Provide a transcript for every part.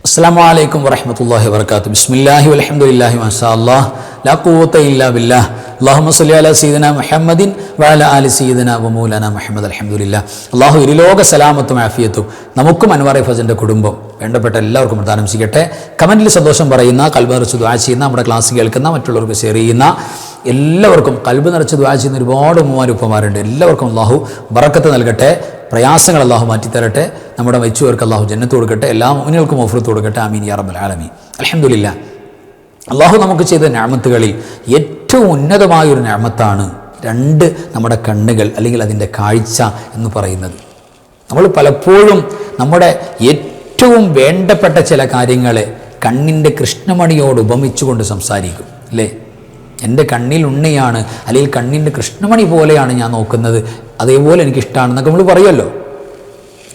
അസ്സലാമു അലൈക്കും വറഹ്മത്തുള്ളാഹി വബറകാതുഹു. ബിസ്മില്ലാഹി വൽഹംദുലില്ലാഹി മാഷാ അല്ലാഹ് ലാ ഖുവത ഇല്ലാ ബില്ലാഹ്. അല്ലാഹുമ്മ സ്വല്ലി അലാ സയ്യിദിനാ മുഹമ്മദിൻ വഅലാ ആലി സയ്യിദിനാ വമൗലാനാ മുഹമ്മദ്. അൽഹംദുലില്ലാഹ്. അല്ലാഹു ഇരുലോക സലാമത്തും ആഫിയത്തും നമുക്കും അൻവാർ ഫസലിന്റെ കുടുംബം വേണ്ടപ്പെട്ട എല്ലാവർക്കും പ്രദാനം ചെയ്യട്ടെ. കമന്റിൽ സന്തോഷം പറയുന്ന, കൽബ് നിറച്ച് ദുആ ചെയ്യുന്ന, നമ്മുടെ ക്ലാസ് കേൾക്കുന്ന, മറ്റുള്ളവർക്ക് ഷെയർ ചെയ്യുന്ന എല്ലാവർക്കും, കൽബ് നിറച്ച് ദുആ ചെയ്യുന്ന ഒരുപാട് ഉമ്മമാരും ഉപ്പമാരുണ്ട്. എല്ലാവർക്കും അല്ലാഹു ബറക്കത്ത് നൽകട്ടെ. പ്രയാസങ്ങൾ അല്ലാഹു മാറ്റിത്തരട്ടെ. നമ്മുടെ മരിച്ചവർക്ക് അല്ലാഹു ജന്നത്ത് കൊടുക്കട്ടെ. എല്ലാ മുഅ്മിനുകൾക്കും മഗ്ഫിറത്ത് കൊടുക്കട്ടെ. ആമീൻ യാ റബ്ബൽ ആലമീൻ. അൽഹംദുലില്ലാഹ്. അല്ലാഹു നമുക്ക് ചെയ്ത നിഅമത്തുകളിൽ ഏറ്റവും ഉന്നതമായൊരു നിഅമത്താണ് നമ്മുടെ കണ്ണുകൾ, അല്ലെങ്കിൽ അതിൻ്റെ കാഴ്ച എന്ന് പറയുന്നത്. നമ്മൾ പലപ്പോഴും നമ്മുടെ ഏറ്റവും വേണ്ടപ്പെട്ട ചില കാര്യങ്ങളെ കണ്ണിൻ്റെ കൃഷ്ണമണിയോട് ഉപമിച്ചുകൊണ്ട് സംസാരിക്കും, അല്ലേ? എൻ്റെ കണ്ണിൽ ഉണ്ണിയാണ്, അല്ലെങ്കിൽ കണ്ണിൻ്റെ കൃഷ്ണമണി പോലെയാണ് ഞാൻ നോക്കുന്നത്, അതേപോലെ എനിക്കിഷ്ടമാണെന്നൊക്കെ നമ്മൾ പറയുമല്ലോ.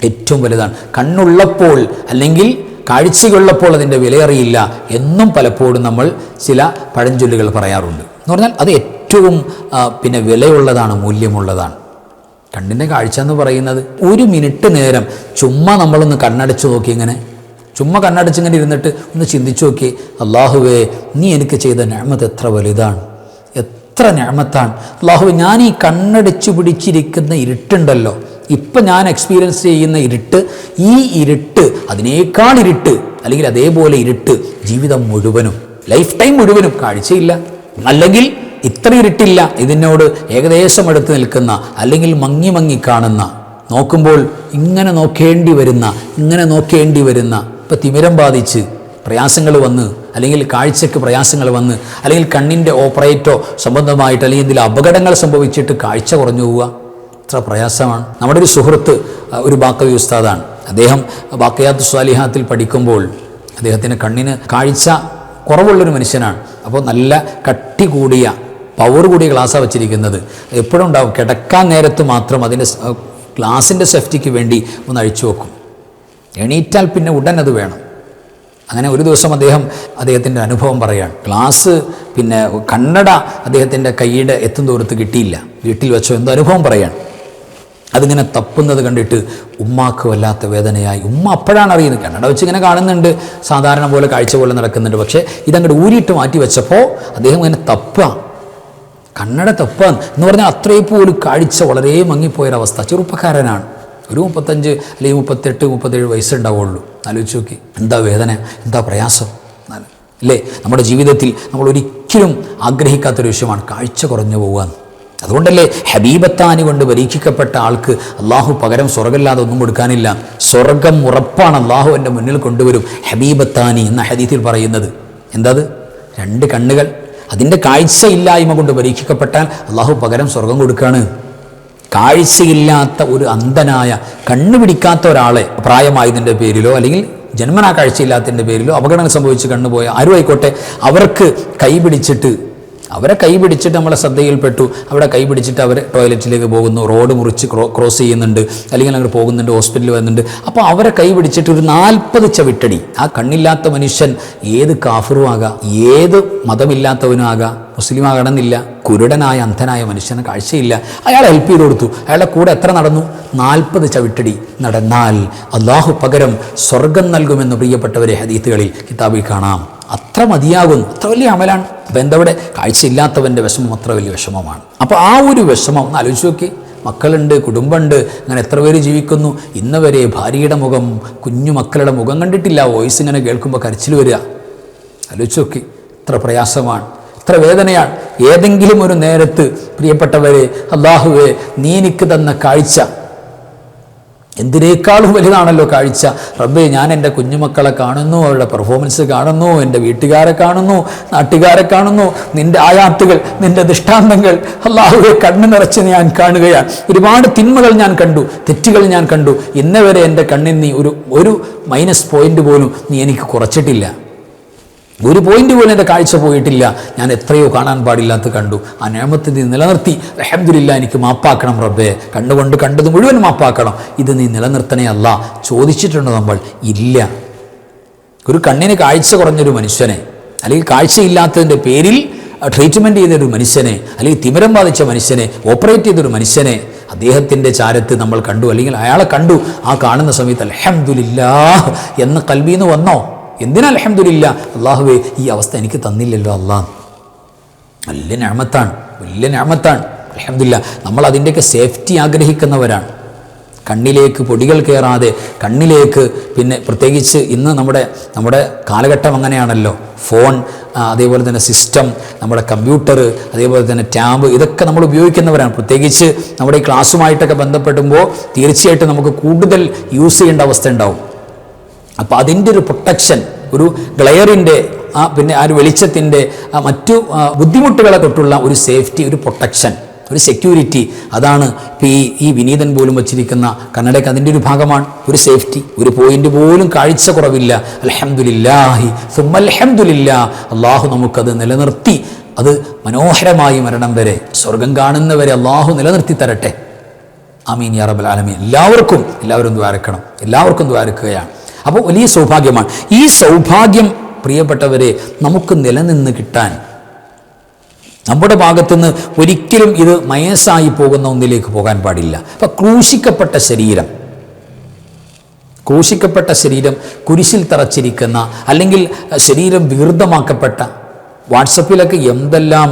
ഏറ്റവും വലുതാണ് കണ്ണുള്ളപ്പോൾ, അല്ലെങ്കിൽ കാഴ്ചയുള്ളപ്പോൾ അതിൻ്റെ വിലയറിയില്ല എന്നും പലപ്പോഴും നമ്മൾ ചില പഴഞ്ചൊല്ലുകൾ പറയാറുണ്ട്. എന്ന് പറഞ്ഞാൽ അത് ഏറ്റവും വിലയുള്ളതാണ്, മൂല്യമുള്ളതാണ്. കണ്ണിൻ്റെ കാഴ്ച എന്ന് പറയുന്നത് ഒരു മിനിറ്റ് നേരം ചുമ്മാ നമ്മളൊന്ന് കണ്ണടച്ച് നോക്കി, ഇങ്ങനെ ചുമ്മാ കണ്ണടച്ചിങ്ങനെ ഇരുന്നിട്ട് ഒന്ന് ചിന്തിച്ചു നോക്കി, അല്ലാഹുവേ നീ എനിക്ക് ചെയ്ത നിഅമത്ത് എത്ര വലുതാണ്, എത്ര നിഅമത്താണ് അല്ലാഹുവേ. ഞാൻ ഈ കണ്ണടച്ച് പിടിച്ചിരിക്കുന്ന ഇരുട്ടുണ്ടല്ലോ, ഇപ്പം ഞാൻ എക്സ്പീരിയൻസ് ചെയ്യുന്ന ഇരുട്ട്, ഈ ഇരുട്ട്, അതിനേക്കാൾ ഇരുട്ട്, അല്ലെങ്കിൽ അതേപോലെ ഇരുട്ട് ജീവിതം മുഴുവനും, ലൈഫ് ടൈം മുഴുവനും കാഴ്ചയില്ല, അല്ലെങ്കിൽ ഇത്ര ഇരുട്ടില്ല, ഇതിനോട് ഏകദേശം അടുത്ത് നിൽക്കുന്ന, അല്ലെങ്കിൽ മങ്ങി മങ്ങി കാണുന്ന, നോക്കുമ്പോൾ ഇങ്ങനെ നോക്കേണ്ടി വരുന്ന ഇപ്പം തിമിരം ബാധിച്ച് പ്രയാസങ്ങൾ വന്ന്, അല്ലെങ്കിൽ കാഴ്ചയ്ക്ക് പ്രയാസങ്ങൾ വന്ന്, അല്ലെങ്കിൽ കണ്ണിൻ്റെ ഓപ്പറേറ്റോ സംബന്ധമായിട്ട്, അല്ലെങ്കിൽ എന്തെങ്കിലും അപകടങ്ങൾ സംഭവിച്ചിട്ട് കാഴ്ച കുറഞ്ഞു പോവുക, എത്ര പ്രയാസമാണ്. നമ്മുടെ ഒരു സുഹൃത്ത്, ഒരു ബാക്കവി ഉസ്താദാണ്. അദ്ദേഹം ബാഖിയാത്തുസ് സ്വാലിഹാത്തിൽ പഠിക്കുമ്പോൾ അദ്ദേഹത്തിന് കണ്ണിന് കാഴ്ച കുറവുള്ളൊരു മനുഷ്യനാണ്. അപ്പോൾ നല്ല കട്ടി കൂടിയ, പവർ കൂടിയ ഗ്ലാസ്സാണ് വെച്ചിരിക്കുന്നത്. എപ്പോഴും ഉണ്ടാവും, കിടക്കാൻ നേരത്ത് മാത്രം അതിൻ്റെ ഗ്ലാസിൻ്റെ സേഫ്റ്റിക്ക് വേണ്ടി ഒന്ന് അഴിച്ചു വെക്കും. എണീറ്റാൽ പിന്നെ ഉടൻ അത് വേണം. അങ്ങനെ ഒരു ദിവസം അദ്ദേഹത്തിൻ്റെ അനുഭവം പറയുകയാണ്. ഗ്ലാസ് കണ്ണട അദ്ദേഹത്തിൻ്റെ കൈയുടെ എത്തും ദൂരത്ത് കിട്ടിയില്ല, വീട്ടിൽ വെച്ചോ എന്തോ അനുഭവം പറയുകയാണ്. അതിങ്ങനെ തപ്പുന്നത് കണ്ടിട്ട് ഉമ്മാക്ക് വല്ലാത്ത വേദനയായി. ഉമ്മ അപ്പോഴാണ് അറിയുന്നത്, കണ്ണട വെച്ച് ഇങ്ങനെ കാണുന്നുണ്ട്, സാധാരണ പോലെ കാഴ്ച പോലെ നടക്കുന്നുണ്ട്. പക്ഷേ ഇതങ്ങോട്ട് ഊരിയിട്ട് മാറ്റി വെച്ചപ്പോൾ അദ്ദേഹം ഇങ്ങനെ കണ്ണട തപ്പാൻ എന്ന് പറഞ്ഞാൽ അത്രയും പോലും കാഴ്ച വളരെ മങ്ങിപ്പോയൊരവസ്ഥ. ചെറുപ്പക്കാരനാണ്, ഒരു 35 അല്ലെങ്കിൽ 38, 37 വയസ്സുണ്ടാവുള്ളൂ. ആലോചിച്ച് നോക്കി, എന്താ വേദന, എന്താ പ്രയാസം, അല്ലേ? നമ്മുടെ ജീവിതത്തിൽ നമ്മൾ ഒരിക്കലും ആഗ്രഹിക്കാത്തൊരു വിഷയമാണ് കാഴ്ച കുറഞ്ഞു പോകാൻ. അതുകൊണ്ടല്ലേ ഹബീബത്താനി കൊണ്ട് പരീക്ഷിക്കപ്പെട്ട ആൾക്ക് അള്ളാഹു പകരം സ്വർഗ്ഗമല്ലാതെ ഒന്നും കൊടുക്കാനില്ല. സ്വർഗം ഉറപ്പാണ്, അള്ളാഹു എൻ്റെ മുന്നിൽ കൊണ്ടുവരും. ഹബീബത്താനി എന്ന ഹദീസിൽ പറയുന്നത് എന്താത്? 2 കണ്ണുകൾ, അതിൻ്റെ കാഴ്ചയില്ലായ്മ കൊണ്ട് പരീക്ഷിക്കപ്പെട്ടാൽ അള്ളാഹു പകരം സ്വർഗം കൊടുക്കുകയാണ്. കാഴ്ചയില്ലാത്ത ഒരു അന്ധനായ, കണ്ണുപിടിക്കാത്ത ഒരാളെ പ്രായമായതിൻ്റെ പേരിലോ, അല്ലെങ്കിൽ ജന്മനാ കാഴ്ചയില്ലാത്തതിൻ്റെ പേരിലോ അപകടങ്ങൾ സംഭവിച്ച് കണ്ണുപോയ ആരും ആയിക്കോട്ടെ, അവരെ കൈ പിടിച്ചിട്ട് നമ്മളെ ശ്രദ്ധയിൽപ്പെട്ടു, അവിടെ കൈ പിടിച്ചിട്ട് അവർ ടോയ്ലറ്റിലേക്ക് പോകുന്നു, റോഡ് മുറിച്ച് ക്രോസ് ചെയ്യുന്നുണ്ട്, അല്ലെങ്കിൽ അങ്ങോട്ട് പോകുന്നുണ്ട്, ഹോസ്പിറ്റലിൽ വരുന്നുണ്ട്. അപ്പോൾ അവരെ കൈ പിടിച്ചിട്ട് ഒരു 40 ചവിട്ടടി. ആ കണ്ണില്ലാത്ത മനുഷ്യൻ ഏത് കാഫിറും ആകാം, ഏത് മതമില്ലാത്തവനും ആകാം, മുസ്ലിം ആകണമെന്നില്ല. കുരുടനായ അന്ധനായ മനുഷ്യന് കാഴ്ചയില്ല, അയാളെ ഹെൽപ്പ് ചെയ്ത് കൊടുത്തു, അയാളുടെ കൂടെ എത്ര നടന്നു? 40 ചവിട്ടടി നടന്നാൽ അള്ളാഹു പകരം സ്വർഗം നൽകുമെന്ന് പ്രിയപ്പെട്ടവരെ ഹദീസുകളിൽ കിതാബിൽ കാണാം. അത്ര മതിയാകുന്നു, അത്ര വലിയ അമലാണ്. അപ്പം എന്തവിടെ? കാഴ്ചയില്ലാത്തവൻ്റെ വിഷമം അത്ര വലിയ വിഷമമാണ്. അപ്പോൾ ആ ഒരു വിഷമം ഒന്ന് ആലോചിച്ച് നോക്കി. മക്കളുണ്ട്, കുടുംബമുണ്ട്, അങ്ങനെ എത്ര പേര് ജീവിക്കുന്നു. ഇന്ന് വരെ ഭാര്യയുടെ മുഖം, കുഞ്ഞു മക്കളുടെ മുഖം കണ്ടിട്ടില്ല. വോയിസ് ഇങ്ങനെ കേൾക്കുമ്പോൾ കരച്ചിൽ വരിക. ആലോചിച്ച് നോക്കി, എത്ര പ്രയാസമാണ്, എത്ര വേദനയാണ്. ഏതെങ്കിലും ഒരു നേരത്ത് പ്രിയപ്പെട്ടവരെ, അല്ലാഹുവേ നീ എനിക്ക് തന്ന കാഴ്ച എന്തിനേക്കാളും വലുതാണല്ലോ കാഴ്ച. റബ്ബേ, ഞാൻ എൻ്റെ കുഞ്ഞുമക്കളെ കാണുന്നു, അവരുടെ പെർഫോമൻസ് കാണുന്നു, എൻ്റെ വീട്ടുകാരെ കാണുന്നു, നാട്ടുകാരെ കാണുന്നു, നിൻ്റെ ആയാത്തുകൾ, നിൻ്റെ ദൃഷ്ടാന്തങ്ങൾ അല്ലാഹുവേ കണ്ണ് നിറച്ച് ഞാൻ കാണുകയാണ്. ഒരുപാട് തിന്മകൾ ഞാൻ കണ്ടു, തെറ്റുകൾ ഞാൻ കണ്ടു. ഇന്ന് വരെ എൻ്റെ കണ്ണിൽ നീ ഒരു മൈനസ് പോയിന്റ് പോലും നീ എനിക്ക് കുറച്ചിട്ടില്ല. ഒരു പോയിന്റ് പോലും എൻ്റെ കാഴ്ച പോയിട്ടില്ല. ഞാൻ എത്രയോ കാണാൻ പാടില്ലാത്ത കണ്ടു. ആ നിഅമത്ത് നീ നിലനിർത്തി. അൽഹംദുലില്ലാഹ്, എനിക്ക് മാപ്പാക്കണം റബ്ബേ, കണ്ണുകൊണ്ട് കണ്ടത് മുഴുവൻ മാപ്പാക്കണം. ഇത് നീ നിലനിർത്തണേ അല്ലാ. ചോദിച്ചിട്ടുണ്ടോ നമ്മൾ? ഇല്ല. ഒരു കണ്ണിന് കാഴ്ച കുറഞ്ഞൊരു മനുഷ്യനെ, അല്ലെങ്കിൽ കാഴ്ചയില്ലാത്തതിൻ്റെ പേരിൽ ട്രീറ്റ്മെൻറ്റ് ചെയ്തൊരു മനുഷ്യനെ, അല്ലെങ്കിൽ തിമിരം ബാധിച്ച മനുഷ്യനെ, ഓപ്പറേറ്റ് ചെയ്തൊരു മനുഷ്യനെ അദ്ദേഹത്തിൻ്റെ ചാരത്ത് നമ്മൾ കണ്ടു, അല്ലെങ്കിൽ അയാളെ കണ്ടു. ആ കാണുന്ന സമയത്ത് അൽഹംദുലില്ലാഹ് എന്ന ഖൽബിന്ന് വന്നോ? എന്തിനാ അൽഹംദുലില്ലാ, അള്ളാഹുവേ ഈ അവസ്ഥ എനിക്ക് തന്നില്ലല്ലോ അള്ളാഹ്. വലിയ നിഅമത്താണ്, വലിയ നിഅമത്താണ്. അൽഹംദുലില്ലാ, നമ്മൾ അതിൻ്റെയൊക്കെ സേഫ്റ്റി ആഗ്രഹിക്കുന്നവരാണ്. കണ്ണിലേക്ക് പൊടികൾ കയറാതെ, കണ്ണിലേക്ക് പിന്നെ പ്രത്യേകിച്ച് ഇന്ന് നമ്മുടെ കാലഘട്ടം അങ്ങനെയാണല്ലോ. ഫോൺ, അതേപോലെ തന്നെ സിസ്റ്റം, നമ്മുടെ കമ്പ്യൂട്ടർ, അതേപോലെ തന്നെ ടാബ്, ഇതൊക്കെ നമ്മൾ ഉപയോഗിക്കുന്നവരാണ്. പ്രത്യേകിച്ച് നമ്മുടെ ഈ ക്ലാസ്സുമായിട്ടൊക്കെ ബന്ധപ്പെടുമ്പോൾ തീർച്ചയായിട്ടും നമുക്ക് കൂടുതൽ യൂസ് ചെയ്യേണ്ട അവസ്ഥ ഉണ്ടാവും. അപ്പോൾ അതിൻ്റെ ഒരു പ്രൊട്ടക്ഷൻ, ഒരു ഗ്ലെയറിൻ്റെ പിന്നെ ആ ഒരു വെളിച്ചത്തിൻ്റെ മറ്റു ബുദ്ധിമുട്ടുകളെ തൊട്ടുള്ള ഒരു സേഫ്റ്റി, ഒരു പ്രൊട്ടക്ഷൻ, ഒരു സെക്യൂരിറ്റി, അതാണ് ഇപ്പോൾ ഈ വിനീതൻ പോലും വച്ചിരിക്കുന്ന കണ്ണടയ്ക്ക് അതിൻ്റെ ഒരു ഭാഗമാണ്. ഒരു സേഫ്റ്റി, ഒരു പോയിന്റ് പോലും കാഴ്ച കുറവില്ല. അൽഹംദുലില്ലാഹി സുമ്മ അൽഹംദുലില്ലാ, അള്ളാഹു നമുക്കത് നിലനിർത്തി, അത് മനോഹരമായി മരണം വരെ, സ്വർഗം കാണുന്നവരെ അള്ളാഹു നിലനിർത്തി തരട്ടെ. ആമീൻ യാ റബ്ബൽ ആലമീൻ. എല്ലാവരും ദ്വാരക്കണം, എല്ലാവർക്കും ദ്വാരക്കുകയാണ്. അപ്പോൾ വലിയ സൗഭാഗ്യമാണ്. ഈ സൗഭാഗ്യം പ്രിയപ്പെട്ടവരെ നമുക്ക് നിലനിന്ന് കിട്ടാൻ നമ്മുടെ ഭാഗത്തുനിന്ന് ഒരിക്കലും ഇത് മയസായി പോകുന്ന ഒന്നിലേക്ക് പോകാൻ പാടില്ല. അപ്പം ക്രൂശിക്കപ്പെട്ട ശരീരം, കുരിശിൽ തറച്ചിരിക്കുന്ന, അല്ലെങ്കിൽ ശരീരം വികൃതമാക്കപ്പെട്ട, വാട്സപ്പിലൊക്കെ എന്തെല്ലാം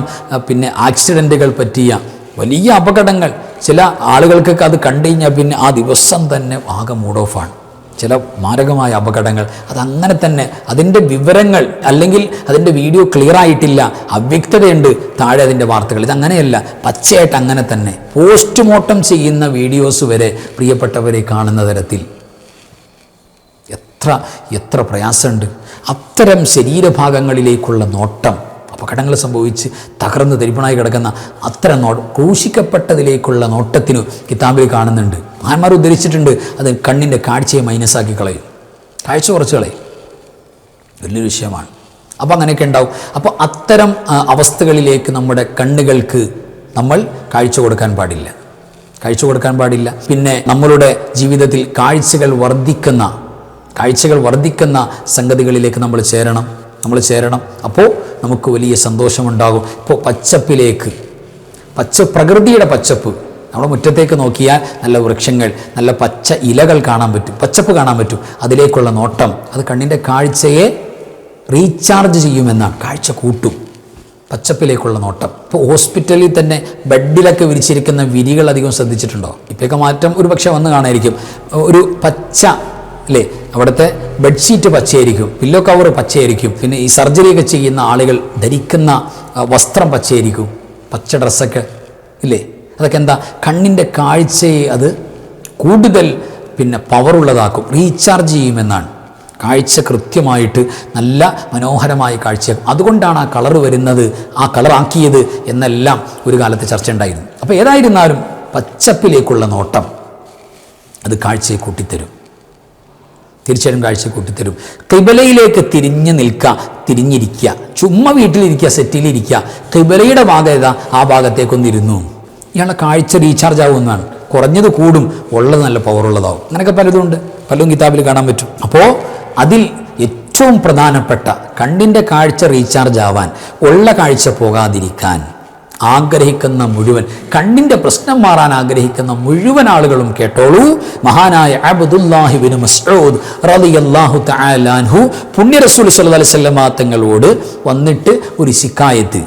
പിന്നെ ആക്സിഡൻറ്റുകൾ പറ്റിയ വലിയ അപകടങ്ങൾ, ചില ആളുകൾക്കൊക്കെ അത് കണ്ടു കഴിഞ്ഞാൽ പിന്നെ ആ ദിവസം തന്നെ ആകെ മൂഡ് ഓഫാണ്. ചില മാരകമായ അപകടങ്ങൾ, അതങ്ങനെ തന്നെ, അതിൻ്റെ വിവരങ്ങൾ അല്ലെങ്കിൽ അതിൻ്റെ വീഡിയോ ക്ലിയർ ആയിട്ടില്ല, അവ്യക്തതയുണ്ട് താഴെ അതിൻ്റെ വാർത്തകൾ. ഇതങ്ങനെയല്ല, പച്ചയായിട്ട് അങ്ങനെ തന്നെ പോസ്റ്റ്മോർട്ടം ചെയ്യുന്ന വീഡിയോസ് വരെ പ്രിയപ്പെട്ടവരെ കാണുന്ന തരത്തിൽ എത്ര പ്രയാസമുണ്ട്. അത്തരം ശരീരഭാഗങ്ങളിലേക്കുള്ള നോട്ടം, അപകടങ്ങൾ സംഭവിച്ച് തകർന്ന് തരിപ്പണായി കിടക്കുന്ന അത്തരം ക്രൂശിക്കപ്പെട്ടതിലേക്കുള്ള നോട്ടത്തിന് കിതാബിൽ കാണുന്നുണ്ട്. മഹാന്മാർ ഉദ്ധരിച്ചിട്ടുണ്ട്, അത് കണ്ണിൻ്റെ കാഴ്ചയെ മൈനസാക്കി കളയും, കാഴ്ച കുറച്ച് കളയും. വലിയൊരു വിഷയമാണ്. അപ്പോൾ അങ്ങനെയൊക്കെ ഉണ്ടാവും. അപ്പോൾ അത്തരം അവസ്ഥകളിലേക്ക് നമ്മുടെ കണ്ണുകൾക്ക് നമ്മൾ കാഴ്ച കൊടുക്കാൻ പാടില്ല. പിന്നെ നമ്മളുടെ ജീവിതത്തിൽ കാഴ്ചകൾ വർദ്ധിക്കുന്ന സംഗതികളിലേക്ക് നമ്മൾ ചേരണം. അപ്പോൾ നമുക്ക് വലിയ സന്തോഷമുണ്ടാകും. ഇപ്പോൾ പ്രകൃതിയുടെ പച്ചപ്പ്, നമ്മുടെ മുറ്റത്തേക്ക് നോക്കിയാൽ നല്ല വൃക്ഷങ്ങൾ, നല്ല പച്ച ഇലകൾ കാണാൻ പറ്റും, പച്ചപ്പ് കാണാൻ പറ്റും. അതിലേക്കുള്ള നോട്ടം അത് കണ്ണിൻ്റെ കാഴ്ചയെ റീചാർജ് ചെയ്യുമെന്നാണ്, കാഴ്ച കൂട്ടും. പച്ചപ്പിലേക്കുള്ള നോട്ടം. ഇപ്പോൾ ഹോസ്പിറ്റലിൽ തന്നെ ബെഡിലൊക്കെ വിരിച്ചിരിക്കുന്ന വിരികൾ അധികം ശ്രദ്ധിച്ചിട്ടുണ്ടോ? ഇപ്പോഴൊക്കെ മാറ്റം ഒരു പക്ഷേ വന്ന് കാണായിരിക്കും. ഒരു പച്ച അല്ലേ, അവിടുത്തെ ബെഡ്ഷീറ്റ് പച്ചയായിരിക്കും, പില്ലോ കവർ പച്ചയായിരിക്കും, പിന്നെ ഈ സർജറിയൊക്കെ ചെയ്യുന്ന ആളുകൾ ധരിക്കുന്ന വസ്ത്രം പച്ചയായിരിക്കും, പച്ച ഡ്രസ്സൊക്കെ ഇല്ലേ. അതൊക്കെ എന്താ, കണ്ണിൻ്റെ കാഴ്ചയെ അത് കൂടുതൽ പിന്നെ പവറുള്ളതാക്കും, റീചാർജ് ചെയ്യുമെന്നാണ്. കാഴ്ച കൃത്യമായിട്ട് നല്ല മനോഹരമായ കാഴ്ചയാക്കും. അതുകൊണ്ടാണ് ആ കളർ വരുന്നത്, ആ കളറാക്കിയത് എന്നെല്ലാം ഒരു കാലത്ത് ചർച്ച ഉണ്ടായിരുന്നു. അപ്പോൾ ഏതായിരുന്നാലും പച്ചപ്പിലേക്കുള്ള നോട്ടം അത് തീർച്ചയായും കാഴ്ച കൂട്ടിത്തരും. ഖിബലയിലേക്ക് തിരിഞ്ഞിരിക്കുക, ചുമ്മാ വീട്ടിലിരിക്കുക, സെറ്റിലിരിക്കുക, ഖിബലയുടെ ഭാഗം ഏതാ, ആ ഭാഗത്തേക്കൊന്നിരുന്നു, ഇയാളുടെ കാഴ്ച റീചാർജ് ആവുമെന്നാണ്. കുറഞ്ഞത് കൂടും, ഉള്ളത് നല്ല പവറുള്ളതാവും. അങ്ങനെയൊക്കെ പലതും കിതാബിൽ കാണാൻ പറ്റും. അപ്പോൾ അതിൽ ഏറ്റവും പ്രധാനപ്പെട്ട കണ്ണിൻ്റെ കാഴ്ച റീചാർജ് ആവാൻ, ഉള്ള കാഴ്ച പോകാതിരിക്കാൻ ആഗ്രഹിക്കുന്ന മുഴുവൻ, കണ്ണിൻ്റെ പ്രശ്നം മാറാൻ ആഗ്രഹിക്കുന്ന മുഴുവൻ ആളുകളും കേട്ടോളൂ. മഹാനായ അബ്ദുല്ലാഹി ഇബ്നു മസ്ഊദ് റളിയല്ലാഹു തആല അൻഹു പുണ്യ റസൂൽ സ്വല്ലല്ലാഹു അലൈഹി വസല്ലം തങ്ങളോട് വന്നിട്ട് ഒരു ശിക്കായത്ത്,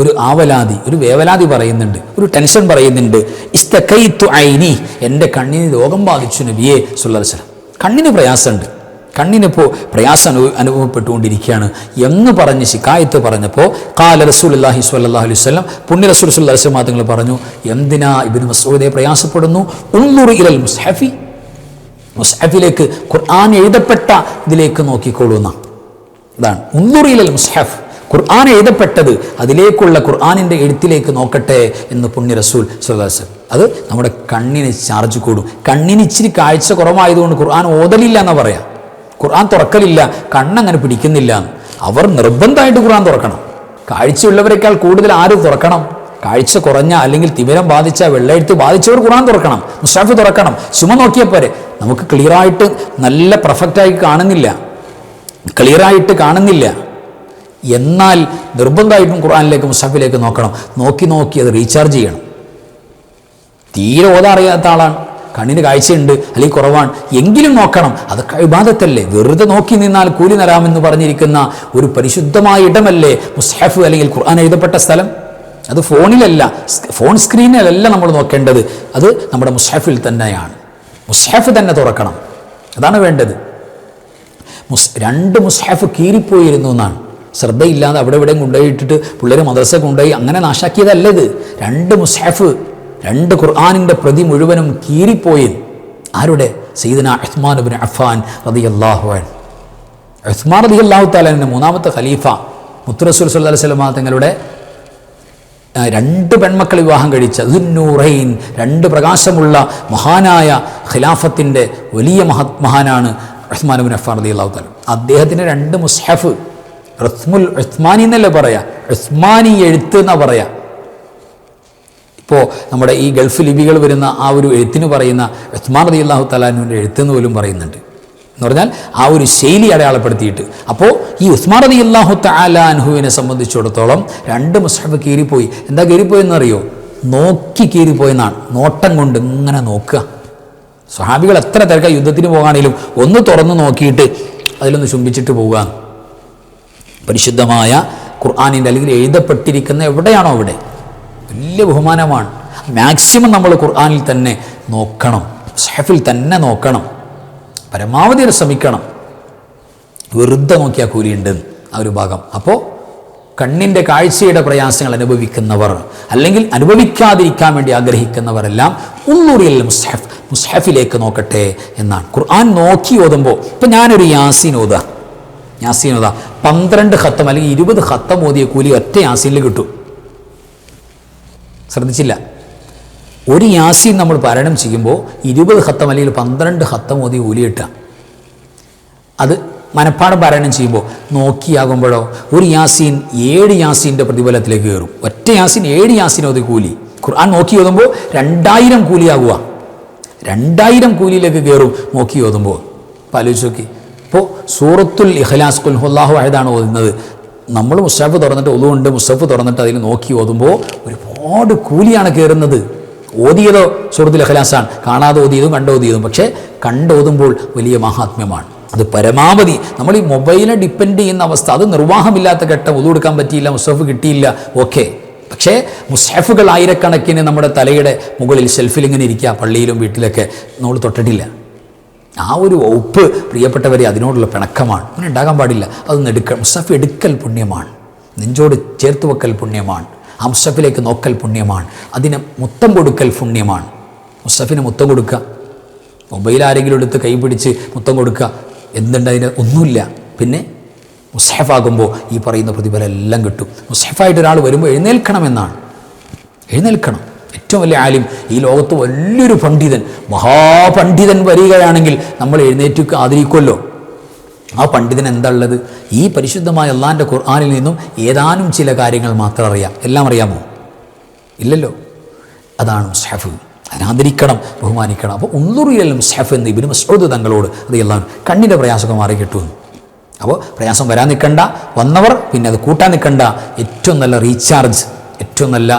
ഒരു ആവലാതി, ഒരു വേവലാതി പറയുന്നുണ്ട്, ഒരു ടെൻഷൻ പറയുന്നുണ്ട്. ഇസ്തകൈതു ഐനി, എൻ്റെ കണ്ണിന് രോഗം ബാധിച്ചു നബിയേ സ്വല്ലല്ലാഹു അലൈഹി വസല്ലം, കണ്ണിന് പ്രയാസമുണ്ട്, കണ്ണിനിപ്പോൾ പ്രയാസം അനുഭവപ്പെട്ടുകൊണ്ടിരിക്കുകയാണ് എന്ന് പറഞ്ഞ് ശിക്കായത്ത് പറഞ്ഞപ്പോൾ ഖാല റസൂലുള്ളാഹി സ്വല്ലല്ലാഹു അലൈഹി വസല്ലം, പുണ്യ റസൂൽ സ്വല്ലല്ലാഹു അലൈഹി വസല്ലം തങ്ങൾ പറഞ്ഞു, എന്തിനാ ഇബ്നു മസ്ഊദേ പ്രയാസപ്പെടുന്നു? ഉൻദുർ ഇലൽ മുസ്ഹഫി, മുസ്ഹഫിലേക്ക്, ഖുർആൻ എഴുതപ്പെട്ട ഇതിലേക്ക് നോക്കിക്കോളൂ എന്നാ. അതാണ് ഉൻദുർ ഇലൽ മുസ്ഹഫ്, ഖുർആൻ എഴുതപ്പെട്ടത്, അതിലേക്കുള്ള ഖുർആനിൻ്റെ എഴുത്തിലേക്ക് നോക്കട്ടെ എന്ന് പുണ്യ റസൂൽ സ്വല്ലല്ലാഹു അലൈഹി വസല്ലം. അത് നമ്മുടെ കണ്ണിന് ചാർജ് കൂടും. കണ്ണിന് ഇച്ചിരി കാഴ്ച കുറവായതുകൊണ്ട് ഖുർആൻ ഓതലില്ല എന്നാ പറയാം, ഖുർആൻ തുറക്കലില്ല, കണ്ണങ്ങനെ പിടിക്കുന്നില്ല. അവർ നിർബന്ധമായിട്ട് ഖുർആൻ തുറക്കണം. കാഴ്ചയുള്ളവരെക്കാൾ കൂടുതൽ ആര് തുറക്കണം? കാഴ്ച കുറഞ്ഞ അല്ലെങ്കിൽ തിമിരം ബാധിച്ച, വെള്ളയെഴുത്ത് ബാധിച്ചവർ ഖുർആൻ തുറക്കണം, മുസ്ഹഫ് തുറക്കണം. ചുമ നോക്കിയാൽ പോരെ, നമുക്ക് ക്ലിയറായിട്ട് നല്ല പെർഫെക്റ്റായി ക്ലിയറായിട്ട് കാണുന്നില്ല. എന്നാൽ നിർബന്ധമായിട്ടും ഖുർആനിലേക്ക്, മുസ്ഹഫിലേക്ക് നോക്കണം. നോക്കി അത് റീചാർജ് ചെയ്യണം. തീരെ ഓതാ അറിയാത്ത ആളാണ്, കണ്ണിന് കാഴ്ചയുണ്ട് അല്ലെങ്കിൽ കുറവാണ് എങ്കിലും നോക്കണം. അതൊക്കെ ഇബാദത്തല്ലേ? വെറുതെ നോക്കി നിന്നാൽ കൂലി തരാമെന്ന് പറഞ്ഞിരിക്കുന്ന ഒരു പരിശുദ്ധമായ ഇടമല്ലേ മുസ്ഹഫ് അല്ലെങ്കിൽ ഖുർആൻ എഴുതപ്പെട്ട സ്ഥലം? അത് ഫോണിലല്ല, ഫോൺ സ്ക്രീനിലല്ല നമ്മൾ നോക്കേണ്ടത്, അത് നമ്മുടെ മുസ്ഹഫിൽ തന്നെയാണ്. മുസ്ഹഫ് തന്നെ തുറക്കണം, അതാണ് വേണ്ടത്. 2 മുസ്ഹഫ് കീറിപ്പോയിരുന്നു എന്നാണ്. ശ്രദ്ധയില്ലാതെ അവിടെ ഇവിടെയും കൊണ്ടുപോയിട്ടിട്ട് പിള്ളേർ മദ്രസ കൊണ്ടുപോയി അങ്ങനെ നാശാക്കിയതല്ല ഇത്. 2 മുസ്ഹഫ്, 2 ഖുർആനിൻ്റെ പ്രതി മുഴുവനും കീറിപ്പോയി. ആരുടെ? സയ്യിദുനാ ഉസ്മാൻ ഇബ്നു അഫ്ഫാൻ റളിയല്ലാഹു അൻഹു. ഉസ്മാൻ റളിയല്ലാഹു തആല അൻഹു 3ാമത്തെ ഖലീഫ, മുത്ത് റസൂൽ സ്വല്ലല്ലാഹു അലൈഹി വസല്ലം തങ്ങളുടെ 2 പെൺമക്കൾ വിവാഹം കഴിച്ച ദുന്നൂറൈൻ, 2 പ്രകാശമുള്ള മഹാനായ ഖിലാഫത്തിൻ്റെ വലിയ മഹാനാണ് ഉസ്മാൻ ഇബ്നു അഫ്ഫാൻ റളിയല്ലാഹു തആല. അദ്ദേഹത്തിന് 2 മുസ്ഹഫ്, റസ്മുൽ ഉസ്മാനി എന്നല്ലേ പറയാ, ഉസ്മാനി എഴുത്ത് എന്നാ പറയാ. ഇപ്പോൾ നമ്മുടെ ഈ ഗൾഫ് ലിപികൾ വരുന്ന ആ ഒരു എഴുത്തിന് പറയുന്ന ഉസ്മാൻ റളിയല്ലാഹു തആല അൻഹുവിൻ്റെ എഴുത്തെന്ന് പോലും പറയുന്നുണ്ട്. എന്ന് പറഞ്ഞാൽ ആ ഒരു ശൈലി അടയാളപ്പെടുത്തിയിട്ട്. അപ്പോൾ ഈ ഉസ്മാൻ റളിയല്ലാഹു തആല അൻഹുവിനെ സംബന്ധിച്ചിടത്തോളം 2 മുസ്ഹഫ് കീറിപ്പോയി. എന്താ കീറിപ്പോയെന്നറിയോ? നോക്കി കീറിപ്പോയെന്നാണ്. നോട്ടം കൊണ്ട് ഇങ്ങനെ നോക്കുക. സ്വഹാബികൾ എത്ര തിരക്ക യുദ്ധത്തിന് പോകാണെങ്കിലും ഒന്ന് തുറന്ന് നോക്കിയിട്ട് അതിലൊന്ന് ചുംബിച്ചിട്ട് പോവുക. പരിശുദ്ധമായ ഖുർആനിൻ്റെ അല്ലെങ്കിൽ എഴുതപ്പെട്ടിരിക്കുന്ന എവിടെയാണോ അവിടെ വലിയ ബഹുമാനമാണ്. മാക്സിമം നമ്മൾ ഖുർആനിൽ തന്നെ നോക്കണം, മുസ്ഹഫിൽ തന്നെ നോക്കണം, പരമാവധി ശ്രമിക്കണം. വെറുതെ നോക്കിയാൽ കൂലിയുണ്ട് ആ ഒരു ഭാഗം. അപ്പോൾ കണ്ണിൻ്റെ കാഴ്ചയുടെ പ്രയാസങ്ങൾ അനുഭവിക്കുന്നവർ അല്ലെങ്കിൽ അനുഭവിക്കാതിരിക്കാൻ വേണ്ടി ആഗ്രഹിക്കുന്നവരെല്ലാം ഉന്നൂറിയൽ മുസ്ഹഫ്, മുസ്ഹഫിലേക്ക് നോക്കട്ടെ എന്നാണ്. ഖുർആൻ നോക്കി ഓതുമ്പോൾ ഇപ്പം ഞാനൊരു യാസീൻ ഓതാ 12 ഖത്തം അല്ലെങ്കിൽ 20 ഖത്തം ഓതിയ കൂലി ഒറ്റ യാസീനിൽ കിട്ടും. ശ്രദ്ധിച്ചില്ല? ഒരു യാസീൻ നമ്മൾ പാരായണം ചെയ്യുമ്പോൾ 20 ഖത്തം അല്ലെങ്കിൽ 12 ഖത്തം ഓതി കൂലി കിട്ടുക. അത് മനപ്പാഠം പാരായണം ചെയ്യുമ്പോൾ നോക്കിയാകുമ്പോഴോ ഒരു യാസീൻ 7 യാസീൻ്റെ പ്രതിഫലത്തിലേക്ക് കയറും. ഒറ്റ യാസീൻ 7 യാസീൻ ഓതി കൂലി. ഖുർആൻ നോക്കി ഓതുമ്പോൾ 2000 കൂലിയാകുക, 2000 കൂലിയിലേക്ക് കയറും നോക്കി ഓതുമ്പോൾ. അപ്പോൾ ആലോചിച്ച് നോക്കി. ഇപ്പോൾ സൂറത്തുൽ ഇഖ്ലാസ് ഖുൽ ഹുവല്ലാഹു അഹദാണ് ഓതുന്നത്. നമ്മൾ മുസ്ഹഫ് തുറന്നിട്ട് ഒതുവുണ്ട്, മുസ്ഹഫ് തുറന്നിട്ട് അതിൽ നോക്കി ഓതുമ്പോൾ ഒരുപാട് കൂലിയാണ് കയറുന്നത്. ഓതിയതോ സൂറത്തുൽ ഇഖ്ലാസാണ്, കാണാതെ ഓതിയതും കണ്ടോതിയതും. പക്ഷേ കണ്ടോതുമ്പോൾ വലിയ മഹാത്മ്യമാണ്. അത് പരമാവധി നമ്മൾ ഈ മൊബൈലിനെ ഡിപ്പെൻഡ് ചെയ്യുന്ന അവസ്ഥ, അത് നിർവാഹമില്ലാത്ത ഘട്ടം, ഒതു കൊടുക്കാൻ പറ്റിയില്ല, മുസ്ഹഫ് കിട്ടിയില്ല, ഓക്കെ. പക്ഷേ മുസ്ഹഫുകൾ ആയിരക്കണക്കിന് നമ്മുടെ തലയുടെ മുകളിൽ ഷെൽഫിൽ ഇങ്ങനെ ഇരിക്കുക, പള്ളിയിലും വീട്ടിലൊക്കെ നമ്മൾ തൊട്ടിട്ടില്ല. ആ ഒരു വകുപ്പ് പ്രിയപ്പെട്ടവരെ അതിനോടുള്ള പിണക്കമാണ്. അങ്ങനെ ഉണ്ടാകാൻ പാടില്ല. അതൊന്ന് എടുക്കൽ, മുസ്ഹഫ് എടുക്കൽ പുണ്യമാണ്, നെഞ്ചോട് ചേർത്ത് വെക്കൽ പുണ്യമാണ്, ആ മുസ്ഹഫിലേക്ക് നോക്കൽ പുണ്യമാണ്, അതിന് മുത്തം കൊടുക്കൽ പുണ്യമാണ്. മുസ്ഹഫിന് മുത്തം കൊടുക്കുക, മൊബൈൽ ആരെങ്കിലും എടുത്ത് കൈ പിടിച്ച് മുത്തം കൊടുക്കുക, എന്തുണ്ട് അതിന്? ഒന്നുമില്ല. പിന്നെ മുസ്ഹഫാകുമ്പോൾ ഈ പറയുന്ന പ്രതിഫലം എല്ലാം കിട്ടും. മുസ്ഹഫായിട്ട് ഒരാൾ വരുമ്പോൾ എഴുന്നേൽക്കണമെന്നാണ്, എഴുന്നേൽക്കണം. ഏറ്റവും വലിയ ആലിം, ഈ ലോകത്ത് വലിയൊരു പണ്ഡിതൻ, മഹാപണ്ഡിതൻ വരികയാണെങ്കിൽ നമ്മൾ എഴുന്നേറ്റ് ആദരിക്കുമല്ലോ. ആ പണ്ഡിതൻ എന്താ ഉള്ളത്? ഈ പരിശുദ്ധമായ അള്ളാഹിൻ്റെ ഖുർആനിൽ നിന്നും ഏതാനും ചില കാര്യങ്ങൾ മാത്രം അറിയാം. എല്ലാം അറിയാമോ? ഇല്ലല്ലോ. അതാണ് മുസ്ഹഫ്. അതിനാദരിക്കണം, ബഹുമാനിക്കണം. അപ്പോൾ ഉൻദുറിൽ മുസ്ഹഫ് എന്ന് ഇബ്നു മസ്ഊദ് തങ്ങളോട് റളിയല്ലാഹു അൻഹു കണ്ണിൻ്റെ പ്രയാസമൊക്കെ മാറി കിട്ടും. അപ്പോൾ പ്രയാസം വരാൻ നിൽക്കണ്ട, വന്നവർ പിന്നെ അത് കൂട്ടാൻ നിൽക്കണ്ട. ഏറ്റവും നല്ല റീചാർജ്, ഏറ്റവും നല്ല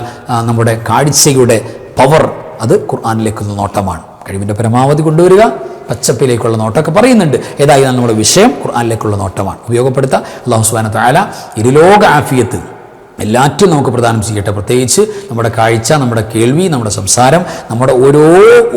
നമ്മുടെ കാഴ്ചയുടെ പവർ അത് ഖുർആനിലേക്കുള്ള നോട്ടമാണ്. കഴിവിൻ്റെ പരമാവധി കൊണ്ടുവരിക, പച്ചപ്പിലേക്കുള്ള നോട്ടമൊക്കെ പറയുന്നുണ്ട്. ഏതായാലും നമ്മുടെ വിഷയം ഖുർആനിലേക്കുള്ള നോട്ടമാണ്. ഉപയോഗപ്പെടുത്തുക. അല്ലാഹു സുബ്ഹാനഹു വ തആല ഇരുലോക ആഫിയത്ത് എല്ലാറ്റും നമുക്ക് പ്രദാനം ചെയ്യട്ടെ. പ്രത്യേകിച്ച് നമ്മുടെ കാഴ്ച, നമ്മുടെ കേൾവി, നമ്മുടെ സംസാരം, നമ്മുടെ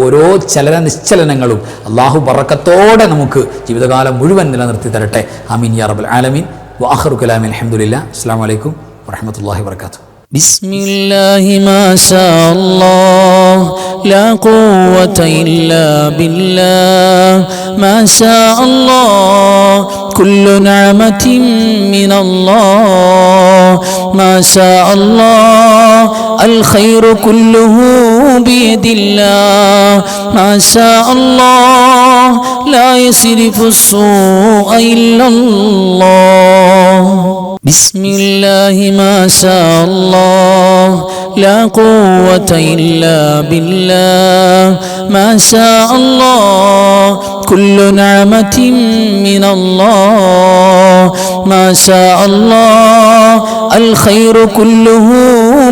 ഓരോ ചലന നിശ്ചലനങ്ങളും അല്ലാഹു ബറക്കത്തോടെ നമുക്ക് ജീവിതകാലം മുഴുവൻ നിലനിർത്തി തരട്ടെ. ആമീൻ യാ റബ്ബൽ ആലമീൻ. വആഖിറു കലാമി അൽഹംദുലില്ലാഹ്. അസ്സലാമു അലൈക്കും വറഹ്മത്തുള്ളാഹി വബറകാതുഹു. بسم الله ما شاء الله لا قوة إلا بالله ما شاء الله كل نعمة من الله ما شاء الله الخير كله بيد الله ما شاء الله لا يصرف السوء إلا الله بسم الله ما شاء الله لا قوة إلا بالله ما شاء الله كل نعمة من الله ما شاء الله الخير كله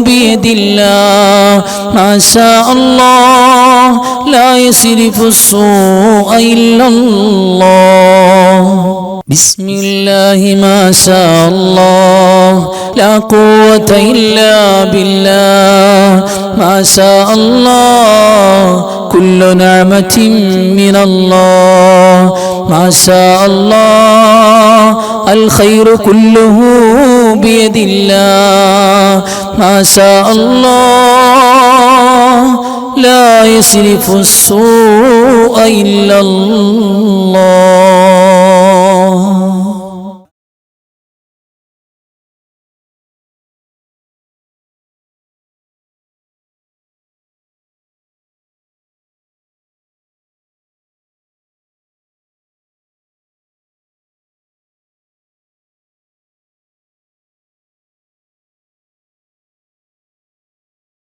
بيد الله ما شاء الله لا يصرف السوء إلا الله بسم الله ما شاء الله لا قوة إلا بالله ما شاء الله كل نعمة من الله ما شاء الله الخير كله بيد الله ما شاء الله لا يصرف السوء إلا الله